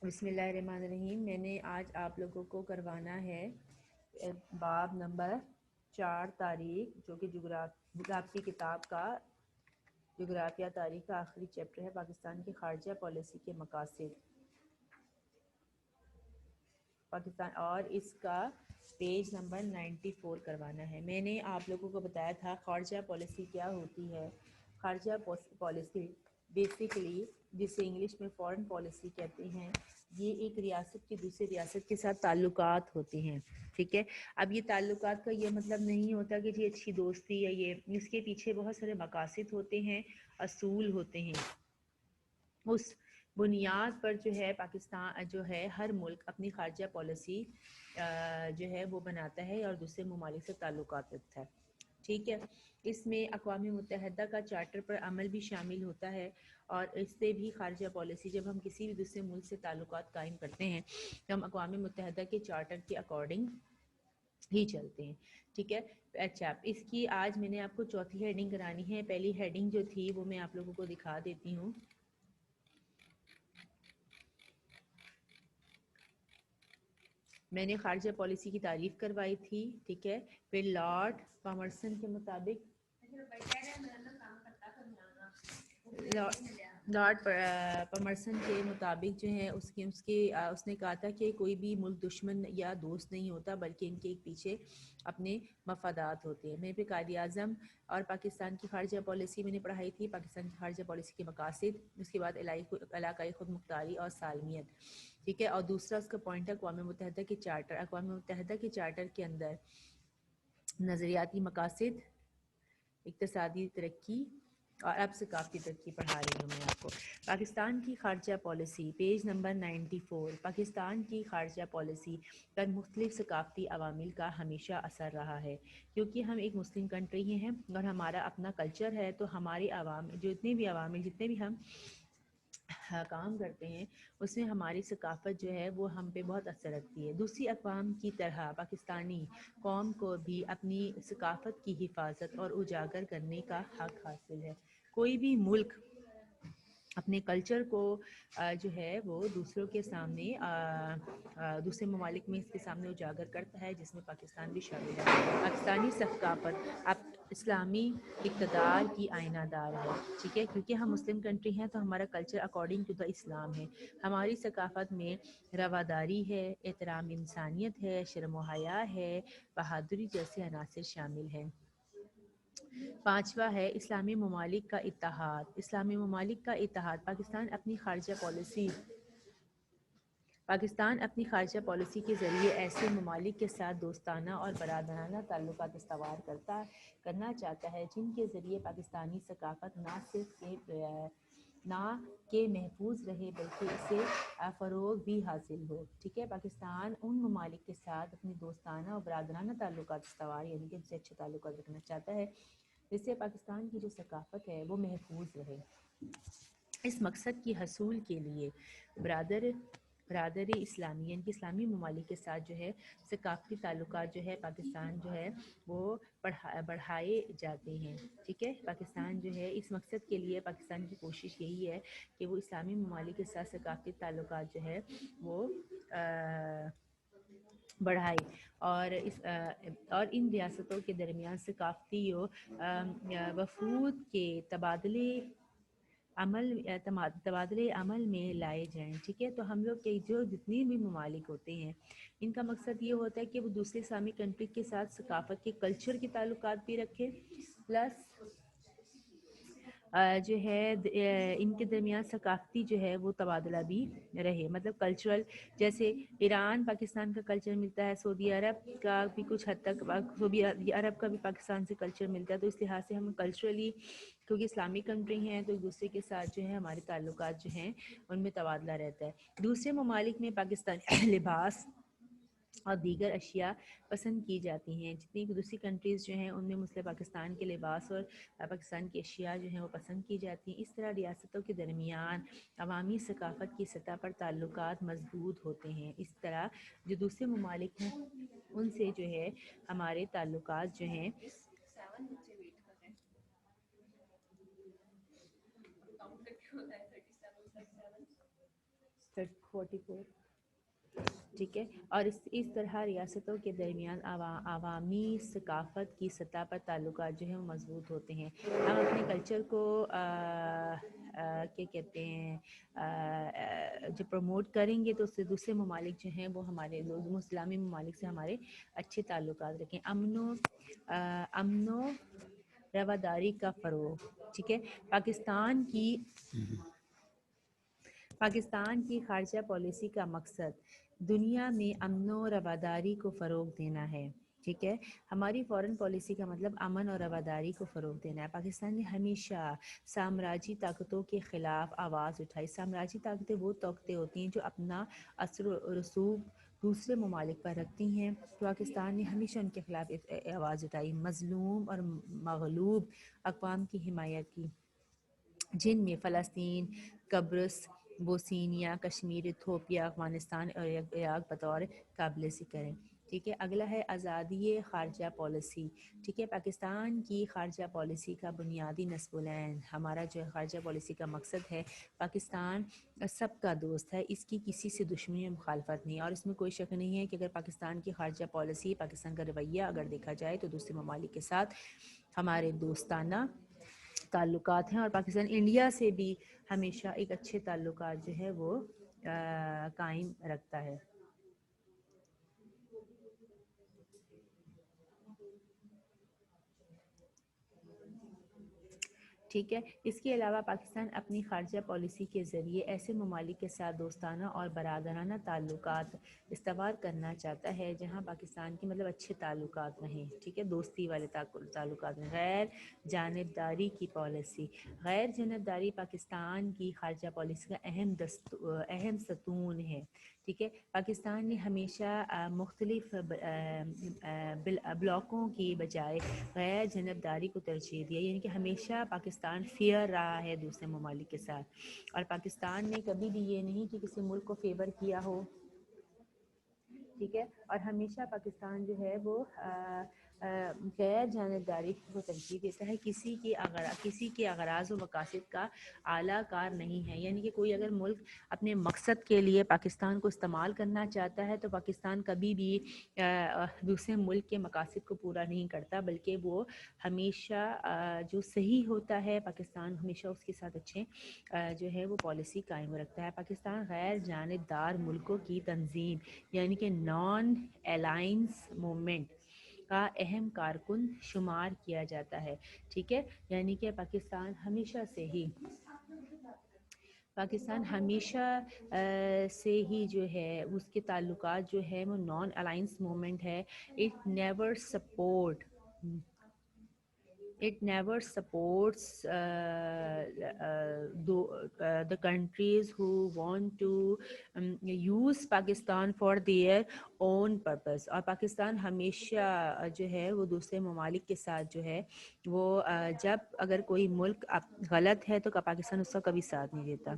بسم اللہ الرحمن الرحیم۔ میں نے آج آپ لوگوں کو کروانا ہے باب نمبر 4 تاریخ، جو کہ آپ کی کتاب کا جغرافیہ تاریخ کا آخری چیپٹر ہے، پاکستان کی خارجہ پالیسی کے مقاصد پاکستان، اور اس کا پیج نمبر 94 کروانا ہے۔ میں نے آپ لوگوں کو بتایا تھا خارجہ پالیسی کیا ہوتی ہے۔ خارجہ پالیسی بیسیکلی، جسے انگلش میں فارن پالیسی کہتے ہیں، یہ ایک ریاست کی دوسری ریاست کے ساتھ تعلقات ہوتے ہیں، ٹھیک ہے۔ اب یہ تعلقات کا یہ مطلب نہیں ہوتا کہ جی اچھی دوستی ہے، یہ اس کے پیچھے بہت سارے مقاصد ہوتے ہیں، اصول ہوتے ہیں۔ اس بنیاد پر جو ہے پاکستان جو ہے ہر ملک اپنی خارجہ پالیسی جو ہے وہ بناتا ہے اور دوسرے ممالک سے تعلقات رکھتا ہے، ٹھیک ہے۔ اس میں اقوام متحدہ کا چارٹر پر عمل بھی شامل ہوتا ہے، اور اس سے بھی خارجہ پالیسی، جب ہم کسی بھی دوسرے ملک سے تعلقات قائم کرتے ہیں تو ہم اقوام متحدہ کے چارٹر کے اکارڈنگ ہی چلتے ہیں، ٹھیک ہے۔ اچھا، اس کی آج میں نے آپ کو چوتھی ہیڈنگ کرانی ہے۔ پہلی ہیڈنگ جو تھی وہ میں آپ لوگوں کو دکھا دیتی ہوں۔ میں نے خارجہ پالیسی کی تعریف کروائی تھی، ٹھیک ہے۔ پھر لارڈ پامرسن کے مطابق لارڈ پامرسن کے مطابق جو ہے اس نے کہا تھا کہ کوئی بھی ملک دشمن یا دوست نہیں ہوتا، بلکہ ان کے پیچھے اپنے مفادات ہوتے ہیں۔ میں پہ قائد اعظم اور پاکستان کی خارجہ پالیسی میں نے پڑھائی تھی، پاکستان کی خارجہ پالیسی کے مقاصد، اس کے بعد علاقائی خود مختاری اور سالمیت، ٹھیک ہے۔ اور دوسرا اس کا پوائنٹ ہے اقوام متحدہ کے چارٹر۔ اقوام متحدہ کے چارٹر کے اندر نظریاتی مقاصد، اقتصادی ترقی اور اب ثقافتی ترقی پڑھا رہی ہوں میں آپ کو۔ پاکستان کی خارجہ پالیسی، پیج نمبر 94۔ پاکستان کی خارجہ پالیسی پر مختلف ثقافتی عوامل کا ہمیشہ اثر رہا ہے، کیونکہ ہم ایک مسلم کنٹری ہیں اور ہمارا اپنا کلچر ہے، تو ہمارے عوام جتنے بھی ہم کام کرتے ہیں اس میں ہماری ثقافت جو ہے وہ ہم پہ بہت اثر رکھتی ہے۔ دوسری اقوام کی طرح پاکستانی قوم کو بھی اپنی ثقافت کی حفاظت اور اجاگر کرنے کا حق حاصل ہے۔ کوئی بھی ملک اپنے کلچر کو جو ہے وہ دوسروں کے سامنے دوسرے ممالک میں اس کے سامنے اجاگر کرتا ہے، جس میں پاکستان بھی شامل ہے۔ پاکستانی ثقافت اب اسلامی اقتدار کی آئینہ دار ہے، ٹھیک ہے، کیونکہ ہم مسلم کنٹری ہیں تو ہمارا کلچر اکارڈنگ ٹو دا اسلام ہے۔ ہماری ثقافت میں رواداری ہے، احترام انسانیت ہے، شرم و حیا ہے، بہادری جیسے عناصر شامل ہیں۔ پانچواں ہے اسلامی ممالک کا اتحاد۔ اسلامی ممالک کا اتحاد۔ پاکستان اپنی خارجہ پالیسی کے ذریعے ایسے ممالک کے ساتھ دوستانہ اور برادرانہ تعلقات استوار کرنا چاہتا ہے جن کے ذریعے پاکستانی ثقافت نہ کہ محفوظ رہے بلکہ اسے فروغ بھی حاصل ہو، ٹھیک ہے۔ پاکستان ان ممالک کے ساتھ اپنی دوستانہ اور برادرانہ تعلقات استوار یعنی کہ ان سے اچھے تعلقات رکھنا چاہتا ہے، جس سے پاکستان کی جو ثقافت ہے وہ محفوظ رہے۔ اس مقصد کی حصول کے لیے برادری اسلامی یعنی کہ اسلامی ممالک کے ساتھ جو ہے ثقافتی تعلقات جو ہے پاکستان جو ہے وہ بڑھائے جاتے ہیں، ٹھیک ہے۔ پاکستان جو ہے اس مقصد کے لیے پاکستان کی کوشش یہی ہے کہ وہ اسلامی ممالک کے ساتھ ثقافتی تعلقات جو ہے وہ بڑھائے، اور ان ریاستوں کے درمیان ثقافتی وفود کے تبادلے عمل میں لائے جائیں، ٹھیک ہے۔ تو ہم لوگ کے جو جتنی بھی ممالک ہوتے ہیں ان کا مقصد یہ ہوتا ہے کہ وہ دوسرے اسلامی کنٹری کے ساتھ ثقافت کے کلچر کے تعلقات بھی رکھے، پلس جو ہے ان کے درمیان ثقافتی جو ہے وہ تبادلہ بھی رہے، مطلب کلچرل، جیسے ایران پاکستان کا کلچر ملتا ہے، سعودی عرب کا بھی کچھ حد تک، سعودی عرب کا بھی پاکستان سے کلچر ملتا ہے، تو اس لحاظ سے ہم کلچرلی کیونکہ اسلامی کنٹری ہیں تو ایک دوسرے کے ساتھ جو ہے ہمارے تعلقات جو ہیں ان میں تبادلہ رہتا ہے۔ دوسرے ممالک میں پاکستانی لباس اور دیگر اشیاء پسند کی جاتی ہیں، جتنی بھی دوسری کنٹریز جو ہیں ان میں مثل پاکستان کے لباس اور پاکستان کی اشیاء جو ہیں وہ پسند کی جاتی ہیں۔ اس طرح ریاستوں کے درمیان عوامی ثقافت کی سطح پر تعلقات مضبوط ہوتے ہیں۔ اس طرح جو دوسرے ممالک ہیں ان سے جو ہے ہمارے تعلقات جو ہیں 44 ٹھیک ہے. اور اس طرح ریاستوں کے درمیان عوامی ثقافت کی سطح پر تعلقات جو ہیں وہ مضبوط ہوتے ہیں. ہم اپنے کلچر کو کیا کہتے ہیں جو پروموٹ کریں گے تو اس سے دوسرے ممالک جو ہیں وہ ہمارے اسلامی ممالک سے ہمارے اچھے تعلقات رکھیں. امن و رواداری کا فروغ. ٹھیک ہے. پاکستان کی خارجہ پالیسی کا مقصد دنیا میں امن و رواداری کو فروغ دینا ہے. ٹھیک ہے. ہماری فورن پالیسی کا مطلب امن اور رواداری کو فروغ دینا ہے. پاکستان نے ہمیشہ سامراجی طاقتوں کے خلاف آواز اٹھائی. سامراجی طاقتیں وہ طاقتیں ہوتی ہیں جو اپنا اثر و رسوخ دوسرے ممالک پر رکھتی ہیں. پاکستان نے ہمیشہ ان کے خلاف آواز اٹھائی. مظلوم اور مغلوب اقوام کی حمایت کی، جن میں فلسطین، قبرص، بوسنیا، کشمیر، ایتھوپیا، افغانستان اور عراق بطور قابل ذکر ہے. ٹھیک ہے. اگلا ہے آزادی خارجہ پالیسی. ٹھیک ہے. پاکستان کی خارجہ پالیسی کا بنیادی نصب العین، ہمارا جو خارجہ پالیسی کا مقصد ہے، پاکستان سب کا دوست ہے، اس کی کسی سے دشمنی اور مخالفت نہیں. اور اس میں کوئی شک نہیں ہے کہ اگر پاکستان کی خارجہ پالیسی، پاکستان کا رویہ اگر دیکھا جائے تو دوسرے ممالک کے ساتھ ہمارے دوستانہ تعلقات ہیں. اور پاکستان انڈیا سے بھی ہمیشہ ایک اچھے تعلقات جو ہے وہ قائم رکھتا ہے. ٹھیک ہے. اس کے علاوہ پاکستان اپنی خارجہ پالیسی کے ذریعے ایسے ممالک کے ساتھ دوستانہ اور برادرانہ تعلقات استوار کرنا چاہتا ہے جہاں پاکستان کی مطلب اچھے تعلقات رہیں. ٹھیک ہے. دوستی والے تعلقات میں غیر جانبداری کی پالیسی. غیر جانبداری پاکستان کی خارجہ پالیسی کا اہم ستون ہے. ٹھیک ہے. پاکستان نے ہمیشہ مختلف بلاکوں کی بجائے غیر جانبداری کو ترجیح دیا، یعنی کہ ہمیشہ پاکستان فیئر رہا ہے دوسرے ممالک کے ساتھ. اور پاکستان نے کبھی بھی یہ نہیں کہ کسی ملک کو فیور کیا ہو. ٹھیک ہے. اور ہمیشہ پاکستان جو ہے وہ غیر جانبداری کو ترجیح دیتا ہے. کسی کے اغراض و مقاصد کا اعلیٰ کار نہیں ہے. یعنی کہ کوئی اگر ملک اپنے مقصد کے لیے پاکستان کو استعمال کرنا چاہتا ہے تو پاکستان کبھی بھی دوسرے ملک کے مقاصد کو پورا نہیں کرتا، بلکہ وہ ہمیشہ جو صحیح ہوتا ہے پاکستان ہمیشہ اس کے ساتھ اچھے جو ہے وہ پالیسی قائم رکھتا ہے. پاکستان غیر جانبدار ملکوں کی تنظیم یعنی کہ نان الائنس موومنٹ کا اہم کارکن شمار کیا جاتا ہے. ٹھیک ہے. یعنی کہ پاکستان ہمیشہ سے ہی جو ہے اس کے تعلقات جو ہے وہ نان الائنس موومنٹ ہے. It never supports the countries who want to use Pakistan for their own purpose. اور پاکستان ہمیشہ جو ہے وہ دوسرے ممالک کے ساتھ جو ہے وہ جب اگر کوئی ملک غلط ہے تو پاکستان اس کا کبھی ساتھ نہیں دیتا.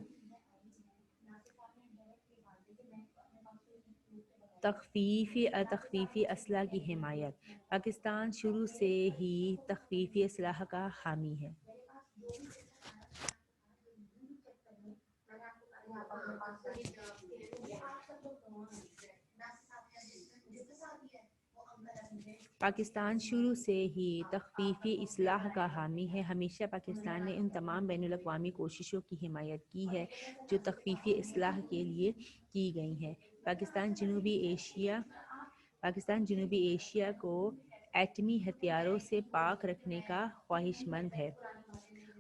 تخفیفی اسلحہ کی حمایت. پاکستان شروع سے ہی تخفیفی اسلحہ کا حامی ہے. پاکستان شروع سے ہی تخفیفی اسلحہ کا حامی ہے. ہمیشہ پاکستان نے ان تمام بین الاقوامی کوششوں کی حمایت کی ہے جو تخفیفی اسلحہ کے لیے کی گئی ہیں. پاکستان جنوبی ایشیا کو ایٹمی ہتھیاروں سے پاک رکھنے کا خواہش مند ہے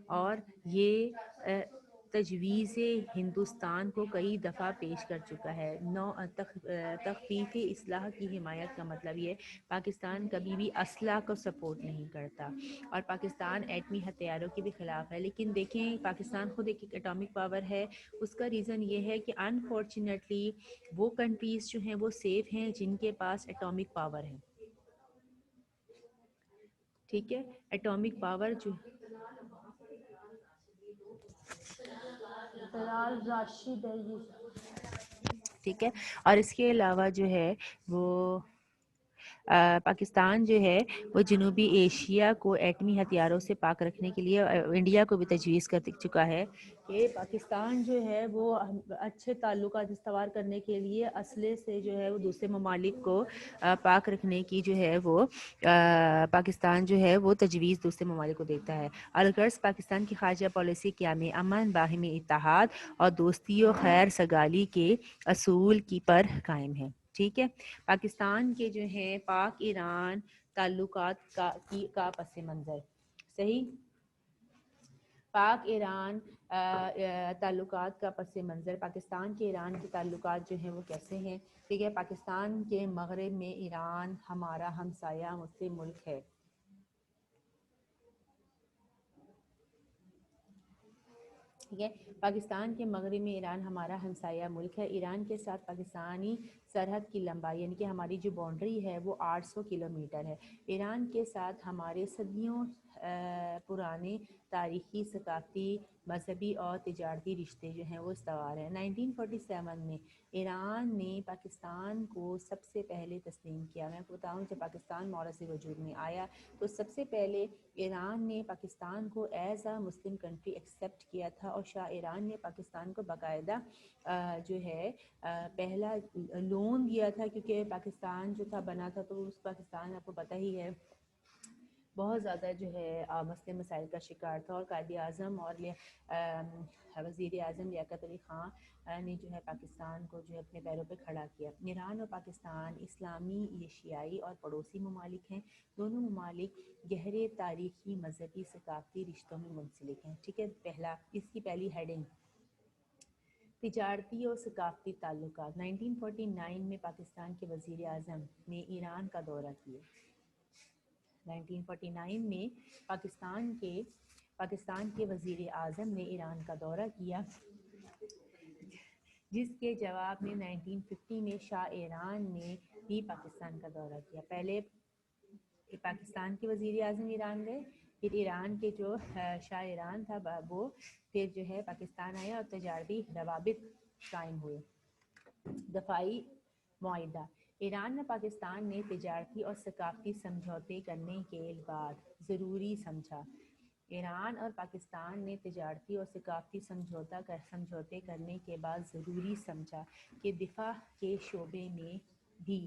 اور یہ تجویز ہندوستان کو کئی دفعہ پیش کر چکا ہے. تخفیفی اسلحہ کی حمایت کا مطلب یہ پاکستان کبھی بھی اسلحہ کو سپورٹ نہیں کرتا اور پاکستان ایٹمی ہتھیاروں کے بھی خلاف ہے. لیکن دیکھیں پاکستان خود ایک ایٹامک پاور ہے. اس کا ریزن یہ ہے کہ انفارچونیٹلی وہ کنٹریز جو ہیں وہ سیف ہیں جن کے پاس ایٹامک پاور ہے. ٹھیک ہے. ایٹامک پاور جو راشد ہے ٹھیک ہے. اور اس کے علاوہ جو ہے وہ پاکستان جو ہے وہ جنوبی ایشیا کو ایٹمی ہتھیاروں سے پاک رکھنے کے لیے انڈیا کو بھی تجویز کر چکا ہے کہ پاکستان جو ہے وہ اچھے تعلقات استوار کرنے کے لیے اسلحے سے جو ہے وہ دوسرے ممالک کو پاک رکھنے کی جو ہے وہ پاکستان جو ہے وہ تجویز دوسرے ممالک کو دیتا ہے۔ الغرض پاکستان کی خارجہ پالیسی قیام امن، باہمی اتحاد اور دوستی و خیر سگالی کے اصول کی پر قائم ہے۔ ٹھیک ہے، پاکستان کے جو ہے پاک ایران تعلقات کا پس منظر، صحیح، پاک ایران تعلقات کا پس منظر، پاکستان کے ایران کے تعلقات جو ہیں وہ کیسے ہیں؟ ٹھیک ہے، پاکستان کے مغرب میں ایران ہمارا ہمسایہ مسلم ملک ہے۔ ٹھیک ہے، پاکستان کے مغرب میں ایران ہمارا ہمسایہ ملک ہے۔ ایران کے ساتھ پاکستانی سرحد کی لمبائی یعنی کہ ہماری جو باؤنڈری ہے وہ 800 کلومیٹر ہے۔ ایران کے ساتھ ہمارے صدیوں پرانے تاریخی، ثقافتی، مذہبی اور تجارتی رشتے جو ہیں وہ استوار ہیں۔ 1947 میں ایران نے پاکستان کو سب سے پہلے تسلیم کیا۔ میں آپ کو بتاؤں جب پاکستان مورث وجود میں آیا تو سب سے پہلے ایران نے پاکستان کو as a Muslim country accept کیا تھا، اور شاہ ایران نے پاکستان کو باقاعدہ جو ہے پہلا لون دیا تھا، کیونکہ پاکستان جو تھا بنا تھا تو اس پاکستان آپ کو پتہ ہی ہے بہت زیادہ جو ہے مسئلے مسائل کا شکار تھا، اور قائد اعظم اور وزیر اعظم لیاقت علی خان نے جو ہے پاکستان کو جو ہے اپنے پیروں پہ کھڑا کیا۔ ایران اور پاکستان اسلامی، ایشیائی اور پڑوسی ممالک ہیں۔ دونوں ممالک گہرے تاریخی، مذہبی، ثقافتی رشتوں میں منسلک ہیں۔ ٹھیک ہے، اس کی پہلی ہیڈنگ تجارتی اور ثقافتی تعلقات۔ 1949 میں پاکستان کے وزیر اعظم نے ایران کا دورہ کیا۔ 1949 میں پاکستان کے وزیر اعظم نے ایران کا دورہ کیا، جس کے جواب میں 1950 میں شاہ ایران نے بھی پاکستان کا دورہ کیا۔ پہلے پاکستان کے وزیر اعظم ایران گئے، پھر ایران کے جو شاہ ایران تھا وہ پھر جو ہے پاکستان آیا اور تجارتی روابط قائم ہوئے۔ دفاعی معاہدہ۔ ایران اور پاکستان نے تجارتی اور ثقافتی سمجھوتے کرنے کے بعد ضروری سمجھا ایران اور پاکستان نے تجارتی اور ثقافتی سمجھوتے کرنے کے بعد ضروری سمجھا کہ دفاع کے شعبے میں بھی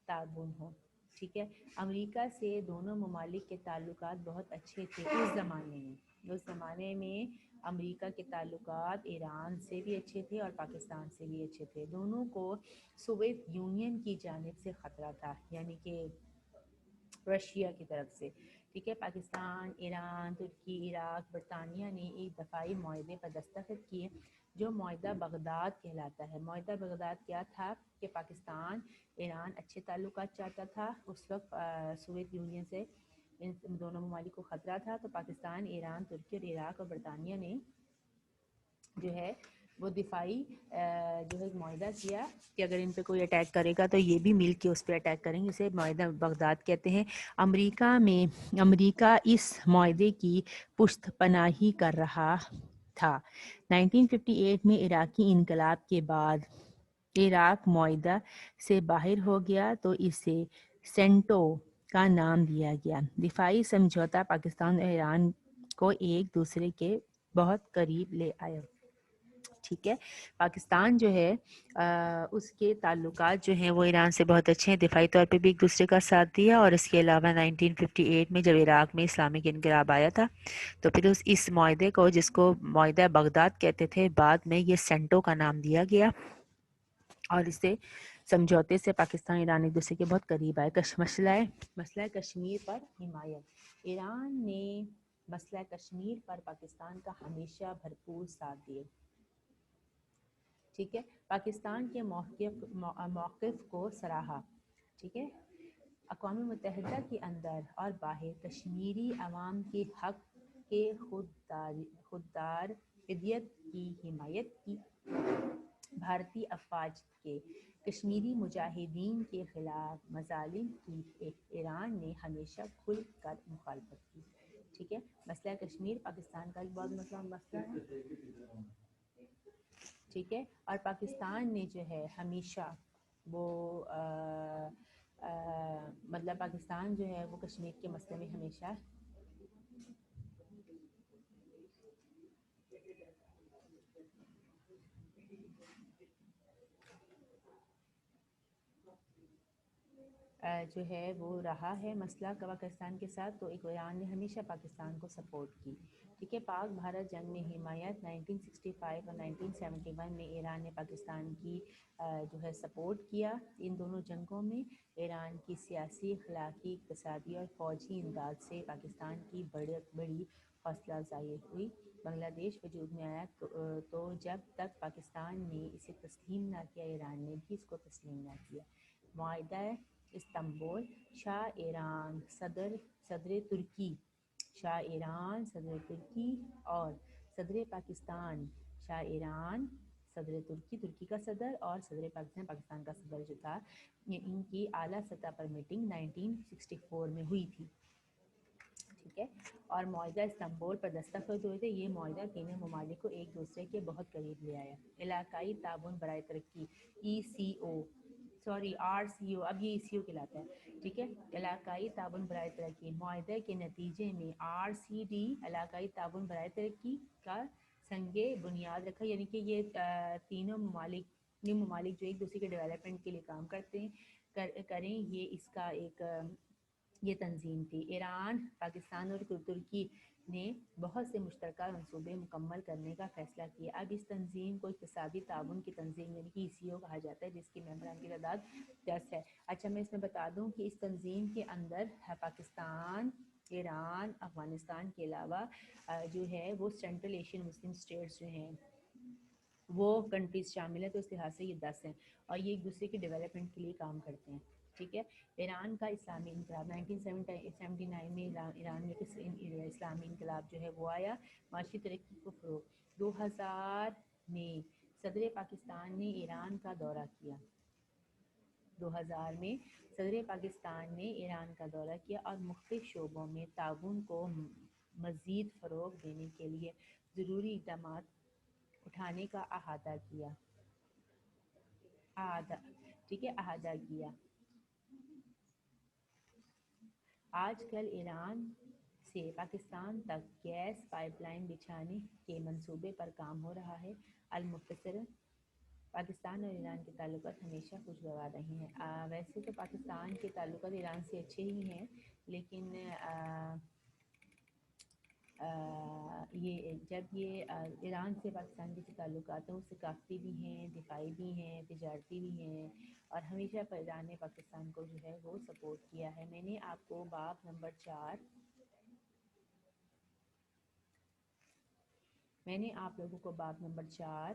تعاون ہو۔ ٹھیک ہے، امریکہ سے دونوں ممالک کے تعلقات بہت اچھے تھے اس زمانے میں امریکہ کے تعلقات ایران سے بھی اچھے تھے اور پاکستان سے بھی اچھے تھے۔ دونوں کو سوویت یونین کی جانب سے خطرہ تھا، یعنی کہ رشیا کی طرف سے۔ ٹھیک ہے، پاکستان، ایران، ترکی، عراق، برطانیہ نے ایک دفاعی معاہدے پر دستخط کیے جو معاہدہ بغداد کہلاتا ہے۔ معاہدہ بغداد کیا تھا کہ پاکستان ایران اچھے تعلقات چاہتا تھا، اس وقت سوویت یونین سے ان دونوں ممالک کو خطرہ تھا، تو پاکستان، ایران، ترکی اور عراق اور برطانیہ نے جو ہے وہ دفاعی جو ہے معاہدہ کیا کہ اگر ان پہ کوئی اٹیک کرے گا تو یہ بھی مل کے اس پہ اٹیک کریں گے، اسے معاہدہ بغداد کہتے ہیں۔ امریکہ اس معاہدے کی پشت پناہی کر رہا تھا۔ 1958 میں عراقی انقلاب کے بعد عراق معاہدہ سے باہر ہو گیا تو اسے سینٹو کا نام دیا گیا۔ دفاعی سمجھوتا پاکستان اور ایران کو ایک دوسرے کے بہت قریب لے آیا۔ ٹھیک ہے، پاکستان جو ہے اس کے تعلقات جو ہیں وہ ایران سے بہت اچھے ہیں، دفاعی طور پہ بھی ایک دوسرے کا ساتھ دیا، اور اس کے علاوہ 1958 میں جب عراق میں اسلامک انقلاب آیا تھا تو پھر اس معاہدے کو، جس کو معاہدہ بغداد کہتے تھے، بعد میں یہ سینٹو کا نام دیا گیا، اور اس سے سمجھوتے سے پاکستان ایران ایک دوسرے کے بہت قریب آئے۔ مسئلہ کشمیر پر حمایت۔ ایران نے مسئلہ کشمیر پر پاکستان کا ہمیشہ بھرپور ساتھ دیا۔ ٹھیک ہے، پاکستان کے موقف کو سراہا۔ ٹھیک ہے، اقوام متحدہ کے اندر اور باہر کشمیری عوام کے حق کے خوددار ادیت کی حمایت کی۔ بھارتی افواج کے کشمیری مجاہدین کے خلاف مظالم کی ایران نے ہمیشہ کھل کر مخالفت کی۔ ٹھیک ہے، مسئلہ کشمیر پاکستان کا ایک بہت مسئلہ ہے۔ ٹھیک ہے، اور پاکستان نے جو ہے ہمیشہ وہ مطلب پاکستان جو ہے وہ کشمیر کے مسئلے میں ہمیشہ جو ہے وہ رہا ہے مسئلہ پاکستان کے ساتھ، تو ایران نے ہمیشہ پاکستان کو سپورٹ کی. ٹھیک ہے. پاک بھارت جنگ میں حمایت 1965 اور 1971 میں ایران نے پاکستان کی جو ہے سپورٹ کیا. ان دونوں جنگوں میں ایران کی سیاسی، اخلاقی، اقتصادی اور فوجی امداد سے پاکستان کی بڑی حوصلہ افزائی ہوئی. بنگلہ دیش وجود میں آیا تو جب تک پاکستان نے اسے تسلیم نہ کیا، ایران نے بھی اس کو تسلیم نہ کیا. معاہدہ استنبول. شاہ ایران صدر ترکی اور صدر پاکستان. شاہ ایران صدر ترکی کا صدر اور صدر پاکستان کا صدر جو تھا، ان کی اعلیٰ سطح پر میٹنگ 1964 میں ہوئی تھی. ٹھیک ہے. اور معاہدہ استنبول پر دستخط ہوئے تھے. یہ معاہدہ تینوں ممالک کو ایک دوسرے کے بہت قریب لے آیا. علاقائی تعاون برائے ترقی RCO، اب یہ ECO کہلاتا ہے. ٹھیک ہے. علاقائی تعاون برائے ترقی. معاہدے کے نتیجے میں RCD علاقائی تعاون برائے ترقی کا سنگ بنیاد رکھا، یعنی کہ یہ تینوں ممالک جو ایک دوسرے کے ڈیولپمنٹ کے لیے کام کریں، یہ اس کا ایک یہ تنظیم تھی. ایران، پاکستان اور ترکی نے بہت سے مشترکہ منصوبے مکمل کرنے کا فیصلہ کیا. اب اس تنظیم کو اقتصادی تعاون کی تنظیم یعنی کہ ECO کہا جاتا ہے، جس کی ممبران کی تعداد 10 ہے. اچھا، میں اس میں بتا دوں کہ اس تنظیم کے اندر پاکستان، ایران، افغانستان کے علاوہ جو ہے وہ سینٹرل ایشین مسلم اسٹیٹس جو ہیں وہ کنٹریز شامل ہیں. تو اس لحاظ سے یہ 10 ہیں اور یہ ایک دوسرے کے ڈیولپمنٹ کے لیے کام کرتے ہیں. ٹھیک ہے. ایران کا اسلامی انقلاب 1979 میں ایران میں اسلامی انقلاب جو ہے وہ آیا. معاشی ترقی کو فروغ. 2000 میں صدر پاکستان نے ایران کا دورہ کیا. 2000 میں صدر پاکستان نے ایران کا دورہ کیا اور مختلف شعبوں میں تعاون کو مزید فروغ دینے کے لیے ضروری اقدامات اٹھانے کا احاطہ کیا. ٹھیک ہے. احاطہ کیا. آج کل ایران سے پاکستان تک گیس پائپ لائن بچھانے کے منصوبے پر کام ہو رہا ہے. المختصر، پاکستان اور ایران کے تعلقات ہمیشہ خوشگوار رہے ہیں. ویسے تو پاکستان کے تعلقات ایران سے اچھے ہی ہیں، لیکن جب یہ ایران سے پاکستان کے تعلقات ہیں، اس سے ثقافتی بھی ہیں، دفاعی بھی ہیں، تجارتی بھی ہیں، اور ہمیشہ ایران نے پاکستان کو جو ہے وہ سپورٹ کیا ہے. میں نے آپ کو باب نمبر 4 میں نے آپ لوگوں کو باب نمبر 4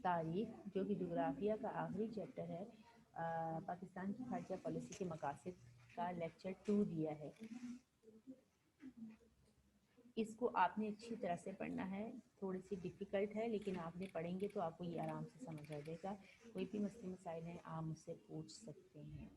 تاریخ، جو کہ جغرافیہ کا آخری چیپٹر ہے، پاکستان کی خارجہ پالیسی کے مقاصد کا لیکچر 2 دیا ہے. اس کو آپ نے اچھی طرح سے پڑھنا ہے. تھوڑی سی ڈیفیکلٹ ہے، لیکن آپ نے پڑھیں گے تو آپ کو یہ آرام سے سمجھ آ جائے گا. کوئی بھی مسئلے مسائل ہیں آپ مجھ سے پوچھ سکتے ہیں.